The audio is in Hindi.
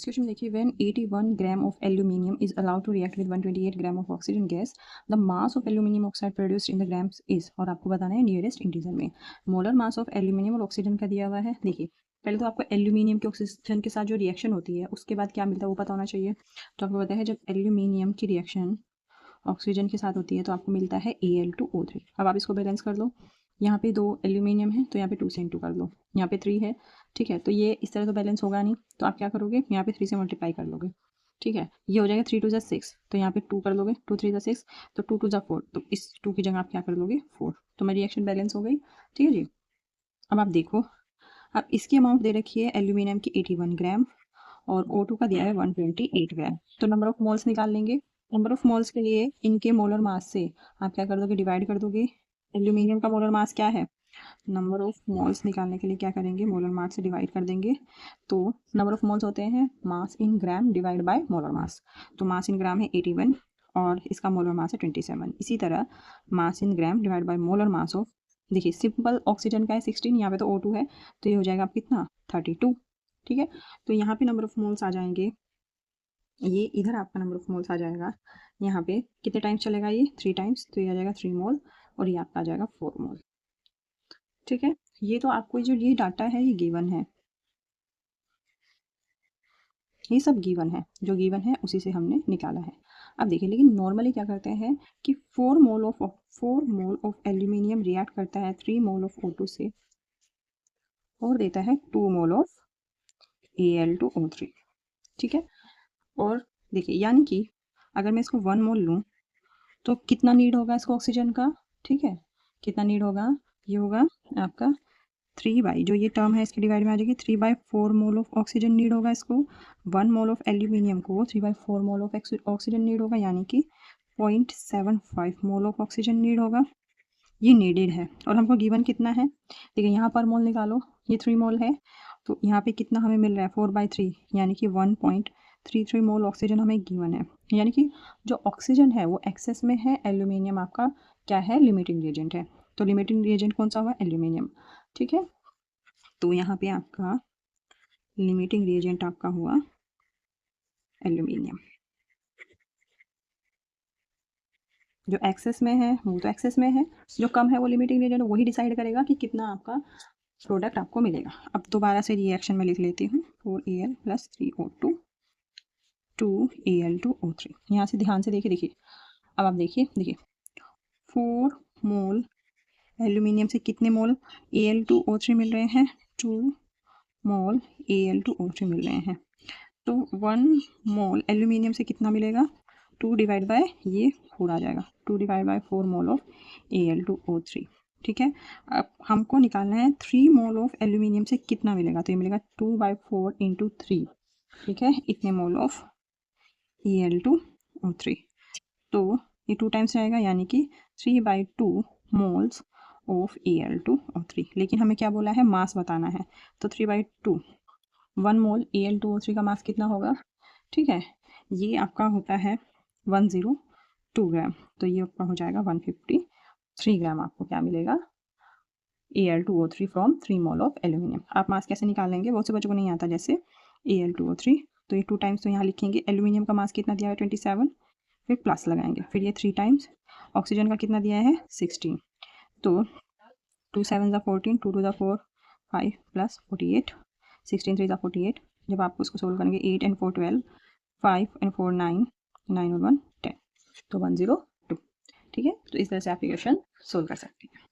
क्वेश्चन देखिए, when 81 gram of aluminium is allowed to react with 128 gram of oxygen gas, the mass of aluminium oxide produced in the grams is, और आपको बताना है नियरेस्ट इंटीजर में। मोलर मास ऑफ एल्यूमिनियम और ऑक्सीजन का दिया हुआ है। देखिए पहले तो आपको एल्यूमिनियम के ऑक्सीजन के साथ जो रिएक्शन होती है उसके बाद क्या मिलता है वो पता होना चाहिए। तो आपको पता है जब एल्यूमिनियम की रिएक्शन ऑक्सीजन के साथ होती है तो आपको मिलता है Al2O3। अब आप इसको बैलेंस कर लो, यहाँ पे 2 एल्यूमिनियम है तो यहाँ पे 2 से इंटू कर लो, यहाँ पे 3 है, ठीक है। तो ये इस तरह तो बैलेंस होगा नहीं, तो आप क्या करोगे, यहाँ पे 3 से मल्टीप्लाई कर लोगे, ठीक है। ये हो जाएगा 3 2 6, तो यहाँ पे 2 कर लोगे, 2 3 6, तो 2 2 4, तो इस 2 की जगह आप क्या कर लोगे 4, तो मेरी रिएक्शन बैलेंस हो गई, ठीक है जी। अब आप देखो, अब इसकी अमाउंट दे रखी है एल्यूमिनियम की 81 ग्राम और O2 का दिया है 128 ग्राम। तो नंबर ऑफ मोल्स निकाल लेंगे। नंबर ऑफ मोल्स के लिए इनके मोलर मास से आप क्या कर दोगे, डिवाइड कर दोगे। एल्यूमिनियम का मोलर मास क्या है, नंबर ऑफ मोल्स निकालने के लिए क्या करेंगे, मोलर मास से डिवाइड कर देंगे। तो नंबर ऑफ मोल्स होते हैं mass in gram divide by molar mass. तो मास इन ग्राम है 81 और इसका मोलर मास है 27। इसी तरह mass in gram divide by molar mass of, देखिए सिंपल ऑक्सीजन का है 16, यहाँ पे तो O2 है तो ये हो जाएगा आप कितना 32, ठीक है। तो यहाँ पे नंबर ऑफ मोल्स आ जाएंगे, ये इधर आपका नंबर ऑफ मोल्स आ जाएगा, यहाँ पे कितने टाइम्स चलेगा ये 3 टाइम्स, तो ये आ जाएगा 3 मोल और ये आपका आ जाएगा 4 मोल, ठीक है। ये तो आपको जो ये डाटा है ये गिवन है, ये सब गिवन है, जो गिवन है उसी से हमने निकाला है। अब देखिए लेकिन नॉर्मली क्या करते हैं कि 4 मोल ऑफ एल्यूमिनियम रिएक्ट करता है 3 मोल ऑफ O2 से और देता है 2 मोल ऑफ Al2O3, ठीक है। और देखिए यानी कि अगर मैं इसको 1 मोल लूँ तो कितना नीड होगा इसको ऑक्सीजन का, ठीक है। कितना नीड होगा, ये होगा आपका 3 बाई, जो ये टर्म है इसके डिवाइड में आ जाएगी 3/4 मोल ऑफ ऑक्सीजन नीड होगा इसको। 1 मोल ऑफ एल्यूमिनियम को 3/4 मोल ऑफ ऑक्सीजन नीड होगा, यानी कि 0.75 मोल ऑफ ऑक्सीजन नीड होगा, ये नीडेड है। और हमको गिवन कितना है, देखिए यहाँ पर मोल निकालो, ये 3 मोल है तो यहाँ पे कितना हमें मिल रहा है 4/3, यानी कि 1.33 मोल ऑक्सीजन हमें गिवन है। यानी कि जो ऑक्सीजन है वो एक्सेस में है, एल्यूमिनियम आपका क्या है, लिमिटिंग रिएजेंट है। तो लिमिटिंग रिएजेंट कौन सा हुआ, एल्यूमिनियम, ठीक है। तो यहाँ पे आपका लिमिटिंग रिएजेंट आपका हुआ एल्यूमिनियम। जो एक्सेस में है वो तो एक्सेस में है, जो कम है वो लिमिटिंग रिएजेंट, वही डिसाइड करेगा कि कितना आपका प्रोडक्ट आपको मिलेगा। अब दोबारा से रिएक्शन में लिख लेती हूँ, 4Al + 3O2 2Al2O3। यहाँ से ध्यान से देखिए, अब आप देखिए 4 मोल एल्यूमिनियम से कितने मोल Al2O3 मिल रहे हैं, 2 मोल Al2O3 मिल रहे हैं। तो 1 मोल एल्यूमिनियम से कितना मिलेगा, 2 डिवाइड बाय ये 4 आ जाएगा, 2 divide by 4 mole of Al2O3, ठीक है। अब हमको निकालना है 3 मोल ऑफ एल्यूमिनियम से कितना मिलेगा, तो ये मिलेगा 2/4 × 3, ठीक है, इतने मोल ऑफ Al2O3। तो ये 2 टाइम्स रहेगा, यानी कि 3/2 मोल्स ऑफ Al2O3। लेकिन हमें क्या बोला है, मास बताना है, तो 3/2 1 मोल Al2O3 का मास कितना होगा, ठीक है। ये आपका होता है 102 ग्राम, तो ये आपका हो जाएगा 153 ग्राम। आपको क्या मिलेगा, Al2O3 from 3 mole of aluminium. आप मास कैसे निकालेंगे, बहुत से बच्चों को नहीं आता, जैसे Al2O3, तो ये 2 टाइम्स तो यहाँ लिखेंगे, एल्यूमिनियम का मास कितना दिया है 27, फिर प्लस लगाएंगे, फिर ये 3 टाइम्स, ऑक्सीजन का कितना दिया है 16, तो 2 7 14, 2 2 4 5 + 48, 16 3 48। जब आप उसको सोल्व करेंगे 8 and 4 12, 5 and 4 9, 9 और 1 10, तो 102, ठीक है। तो इस तरह से आप इक्वेशन सोल्व कर सकते हैं।